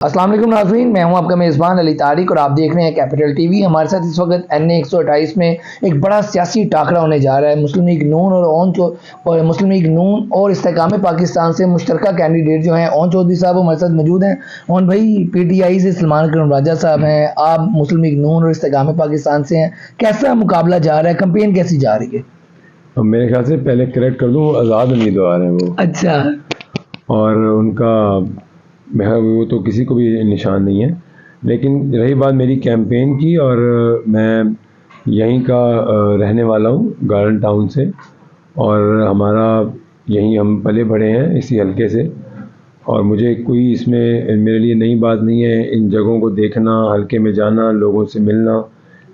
अस्सलाम वालेकुम नाज़रीन, मैं हूं आपका मेज़बान अली तारिक और आप देख रहे हैं कैपिटल टीवी। हमारे साथ इस वक्त NA 128 में एक बड़ा सियासी टाकरा होने जा रहा है। मुस्लिम लीग नून और मुस्लिम लीग नून और इस्तेकाम पाकिस्तान से मुश्तरका कैंडिडेट जो हैं ओन चौधरी साहब हमारे साथ मौजूद हैं। ओन भाई, PTI से सलमान अकरम राजा साहब हैं, आप मुस्लिम लीग नून और इस्तेकाम पाकिस्तान से हैं। कैसा मुकाबला जा रहा है, कंपेन कैसी जा रही है? मेरे ख्याल से पहले करेक्ट कर दूँ, आज़ाद उम्मीदवार हैं वो। अच्छा। और उनका वो तो किसी को भी निशान नहीं है। लेकिन रही बात मेरी कैंपेन की, और मैं यहीं का रहने वाला हूँ, गार्डन टाउन से, और हमारा यहीं हम पले बढ़े हैं इसी हलके से। और मुझे कोई इसमें मेरे लिए नई बात नहीं है इन जगहों को देखना, हलके में जाना, लोगों से मिलना।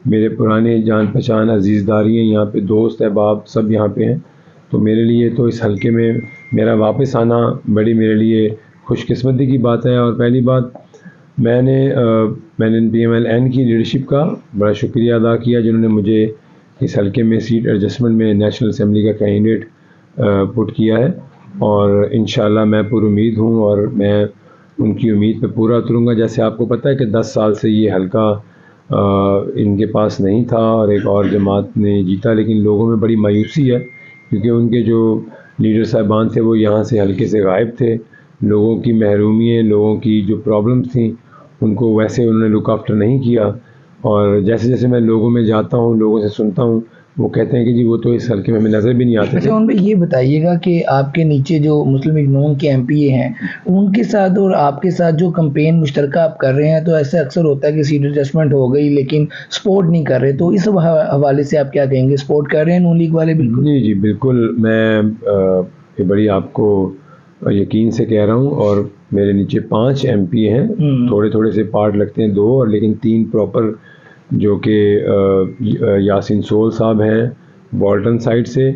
मेरे पुराने जान पहचान अजीज़दारी हैं यहाँ पे, दोस्त अहबाब सब यहाँ पे हैं। तो मेरे लिए तो इस हलके में मेरा वापस आना बड़ी मेरे लिए खुशकिस्मती की बात है। और पहली बात, मैंने PMLN की लीडरशिप का बड़ा शुक्रिया अदा किया जिन्होंने मुझे इस हलके में सीट एडजस्टमेंट में नेशनल असेंबली का कैंडिडेट पुट किया है। और इंशाल्लाह मैं पूरी उम्मीद हूँ और मैं उनकी उम्मीद पे पूरा उतरूँगा। जैसे आपको पता है कि 10 साल से ये हलका इनके पास नहीं था और एक और जमात ने जीता, लेकिन लोगों में बड़ी मायूसी है क्योंकि उनके जो लीडर साहबान थे वो यहाँ से हलके से गायब थे। लोगों की महरूमियत, लोगों की जो प्रॉब्लम्स थी उनको वैसे उन्होंने लुक आफ्टर नहीं किया। और जैसे जैसे मैं लोगों में जाता हूँ, लोगों से सुनता हूँ, वो कहते हैं कि जी वो तो इस हलके में हमें नज़र भी नहीं आते थे। अच्छा, उन ये बताइएगा कि आपके नीचे जो मुस्लिम लीग नून के MPA हैं उनके साथ और आपके साथ जो कैंपेन मुश्तरका आप कर रहे हैं, तो ऐसा अक्सर होता है कि सीट एडजस्टमेंट हो गई लेकिन सपोर्ट नहीं कर रहे, तो इस हवाले से आप क्या कहेंगे? सपोर्ट कर रहे हैं नून लीग वाले? बिल्कुल जी बिल्कुल। मैं ये बड़ी आपको यकीन से कह रहा हूँ। और मेरे नीचे 5 MPA हैं, थोड़े थोड़े से पार्ट लगते हैं 2, और लेकिन 3 प्रॉपर, जो कि यासीन सोल साहब हैं बॉल्टन साइड से,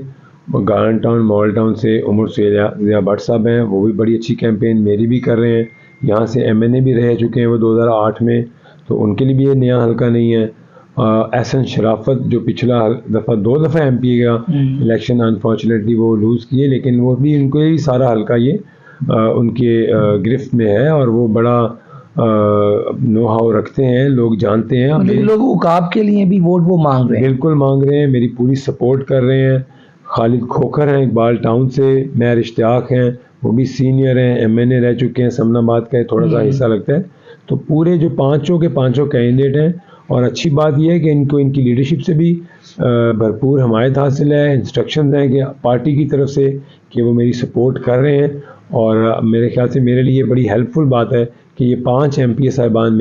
गार्डन टाउन मॉडल टाउन से उमर ज़िया भट्ट साहब हैं, वो भी बड़ी अच्छी कैंपेन मेरी भी कर रहे हैं। यहाँ से MNA भी रह चुके हैं वो 2008 में, तो उनके लिए भी ये नया हल्का नहीं है। एहसन शराफत जो पिछला दफ़ा 2 दफ़ा MPA का इलेक्शन अनफॉर्चुनेटली वो लूज़ किए, लेकिन वो भी उनको ही सारा हल्का ये उनके गिरफ्त में है और वो बड़ा नो हाउ रखते हैं, लोग जानते हैं। मतलब लोग उकाब के लिए भी वोट वो मांग रहे हैं? बिल्कुल मांग रहे हैं, मेरी पूरी सपोर्ट कर रहे हैं। खालिद खोखर हैं इकबाल टाउन से, मैं इश्तियाक हैं, वो भी सीनियर हैं, MNA रह चुके हैं, समनाबाद का थोड़ा सा हिस्सा लगता है। तो पूरे जो पाँचों के पाँचों कैंडिडेट हैं। और अच्छी बात यह है कि इनको इनकी लीडरशिप से भी भरपूर हमायत हासिल है, इंस्ट्रक्शन हैं कि पार्टी की तरफ से कि वो मेरी सपोर्ट कर रहे हैं। और मेरे ख्याल से मेरे लिए बड़ी हेल्पफुल बात है कि ये 5 MPA साहिबान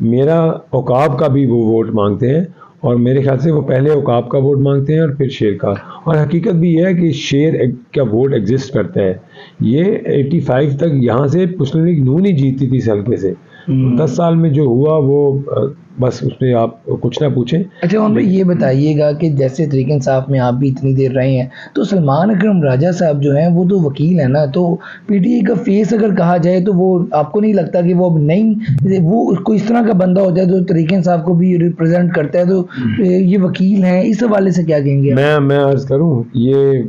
मेरा औकाब का भी वो वोट मांगते हैं। और मेरे ख्याल से वो पहले औकाब का वोट मांगते हैं और फिर शेर का। और हकीकत भी ये है कि शेर का वोट एग्जिस्ट करता है। ये 85 तक यहाँ से मुस्लिम लीग नून ही जीतती थी इस हल्के से। 10 साल में जो हुआ वो बस उसमें आप कुछ ना पूछें। अच्छा उन भाई, ये बताइएगा कि जैसे तहरीक इंसाफ में आप भी इतनी देर रहे हैं, तो सलमान अकरम राजा साहब जो हैं वो तो वकील है ना, तो PTI का फेस अगर कहा जाए तो वो आपको नहीं लगता कि वो अब नहीं, वो कोई इस तरह का बंदा हो जाए जो तहरीक इंसाफ को भी रिप्रेजेंट करता है? तो ये वकील हैं, इस हवाले से क्या कहेंगे? मैं अर्ज करूँ, ये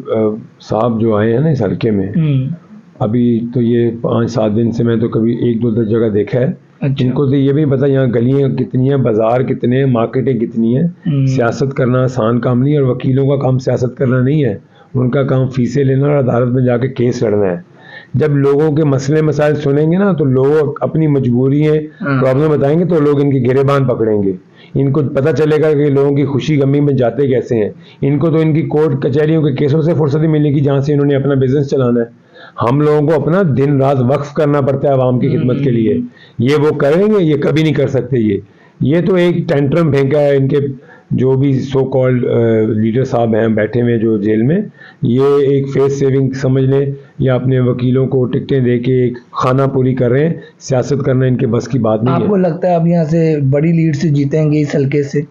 साहब जो आए हैं ना इस हल्के में, अभी तो ये 5-7 दिन से मैं तो कभी 1-2 जगह देखा है। अच्छा। इनको तो ये भी पता यहाँ गलियाँ कितनी हैं, बाजार कितने हैं, मार्केटें कितनी हैं। सियासत करना आसान काम नहीं है, और वकीलों का काम सियासत करना नहीं है। उनका काम फीसें लेना और अदालत में जाके केस लड़ना है। जब लोगों के मसले मसाइल सुनेंगे ना, तो लोग अपनी मजबूरी है, प्रॉब्लम बताएंगे, तो लोग इनके गिरेबान पकड़ेंगे। इनको पता चलेगा कि लोगों की खुशी गमी में जाते कैसे हैं। इनको तो इनकी कोर्ट कचहरियों के केसों से फुर्सत ही मिलेगी जहाँ से इन्होंने अपना बिजनेस चलाना है। हम लोगों को अपना दिन रात वक्फ करना पड़ता है आवाम की खिदमत के लिए। ये वो करेंगे, ये कभी नहीं कर सकते। ये तो एक टेंट्रम फेंका है इनके जो भी सो कॉल्ड लीडर साहब हैं बैठे हुए जो जेल में। ये एक फेस सेविंग समझ लें, या अपने वकीलों को टिकटें दे के एक खाना पूरी कर रहे हैं। सियासत करना इनके बस की बात नहीं है। आपको लगता है अब यहाँ से बड़ी लीड से जीतेंगे इस हल्के से?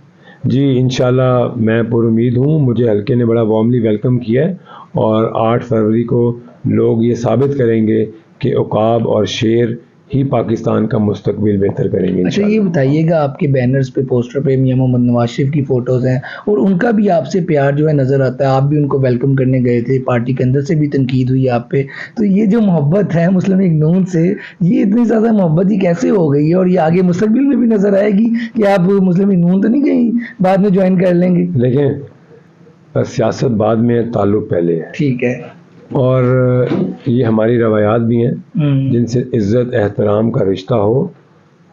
जी इंशाल्लाह मैं पूरी उम्मीद हूँ। मुझे हल्के ने बड़ा वार्मली वेलकम किया है, और 8 फरवरी को लोग ये साबित करेंगे कि औकाब और शेर ہی پاکستان کا مستقبل بہتر کریں گے اچھا یہ بتائیے گا آپ کے بینرز پہ پوسٹر پہ میاں محمد نواز شریف کی فوٹوز ہیں اور ان کا بھی آپ سے پیار جو ہے نظر آتا ہے, آپ بھی ان کو ویلکم کرنے گئے تھے, پارٹی کے اندر سے بھی تنقید ہوئی آپ پہ, تو یہ جو محبت ہے مسلم لیگ نون سے, یہ اتنی زیادہ محبت ہی کیسے ہو گئی ہے, اور یہ آگے مستقبل میں بھی نظر آئے گی کہ آپ مسلم لیگ نون تو نہیں کہیں بعد میں جوائن کر لیں گے؟ دیکھیں سیاست بعد میں, تعلق پہلے ہے. ٹھیک ہے. اور یہ ہماری روایات بھی ہیں جن سے عزت احترام کا رشتہ ہو,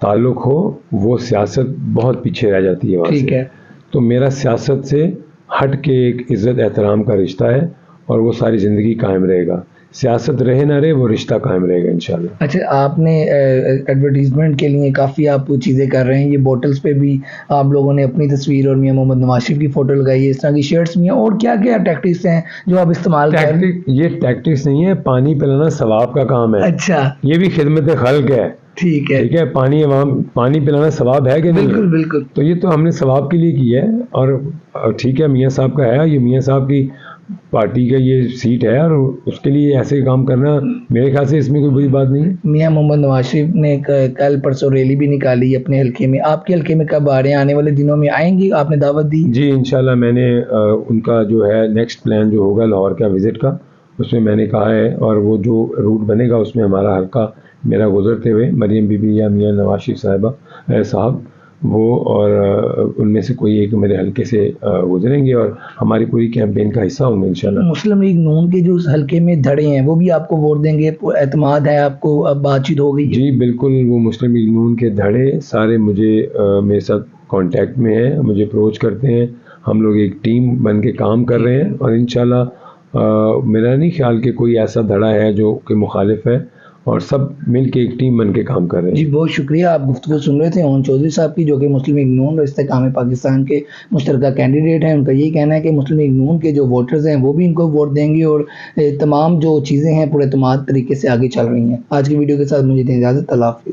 تعلق ہو, وہ سیاست بہت پیچھے رہ جاتی ہے وہاں ٹھیک سے. ہے. تو میرا سیاست سے ہٹ کے ایک عزت احترام کا رشتہ ہے اور وہ ساری زندگی قائم رہے گا. سیاست رہے نہ رہے وہ رشتہ قائم رہے گا انشاءاللہ. اچھا آپ نے ایڈورٹیزمنٹ کے لیے کافی آپ چیزیں کر رہے ہیں, یہ بوٹلز پہ بھی آپ لوگوں نے اپنی تصویر اور میاں محمد نواز شریف کی فوٹو لگائی ہے, اس طرح کی شرٹس بھی ہیں, اور کیا کیا ٹیکٹکس ہیں جو آپ استعمال کر رہے ہیں؟ یہ ٹیکٹکس نہیں ہے, پانی پلانا ثواب کا کام ہے. اچھا یہ بھی خدمت خلق ہے. ٹھیک ہے. ٹھیک ہے, پانی پلانا ثواب ہے کہ نہیں؟ بالکل بالکل. تو یہ تو ہم نے ثواب کے لیے کیا ہے, اور ٹھیک ہے میاں صاحب کا ہے, یہ میاں صاحب کی پارٹی کا یہ سیٹ ہے, اور اس کے لیے ایسے کام کرنا میرے خیال سے اس میں کوئی بری بات نہیں ہے. میاں محمد نواز شریف نے کل پرسوں ریلی بھی نکالی اپنے حلقے میں, آپ کے حلقے میں کب آ رہے ہیں؟ آنے والے دنوں میں آئیں گے؟ آپ نے دعوت دی؟ جی انشاءاللہ, میں نے ان کا جو ہے نیکسٹ پلان جو ہوگا لاہور کا وزٹ کا, اس میں نے کہا ہے, اور وہ جو روٹ بنے گا اس میں ہمارا حلقہ میرا گزرتے ہوئے مریم بی بی یا میاں نواز شریف صاحب وہ اور ان میں سے کوئی ایک میرے حلقے سے گزریں گے اور ہماری پوری کیمپین کا حصہ ہوں گے انشاءاللہ. مسلم لیگ نون کے جو اس حلقے میں دھڑے ہیں وہ بھی آپ کو ووٹ دیں گے؟ اعتماد ہے آپ کو؟ اب بات چیت ہو گئی؟ جی بالکل, وہ مسلم لیگ نون کے دھڑے سارے مجھے میرے ساتھ کانٹیکٹ میں ہیں, مجھے اپروچ کرتے ہیں, ہم لوگ ایک ٹیم بن کے کام کر رہے ہیں, اور انشاءاللہ میرا نہیں خیال کہ کوئی ایسا دھڑا ہے جو کہ مخالف ہے, اور سب مل کے ایک ٹیم بن کے کام کر رہے ہیں. جی بہت شکریہ. آپ گفتگو سن رہے تھے اون چودھری صاحب کی, جو کہ مسلم لیگ نون اور استحکام پاکستان کے مشترکہ کینڈیڈیٹ ہیں. ان کا یہ کہنا ہے کہ مسلم لیگ نون کے جو ووٹرز ہیں وہ بھی ان کو ووٹ دیں گے, اور تمام جو چیزیں ہیں پورے اعتماد طریقے سے آگے چل رہی ہیں. آج کی ویڈیو کے ساتھ مجھے دیں اجازت. اللہ حافظ.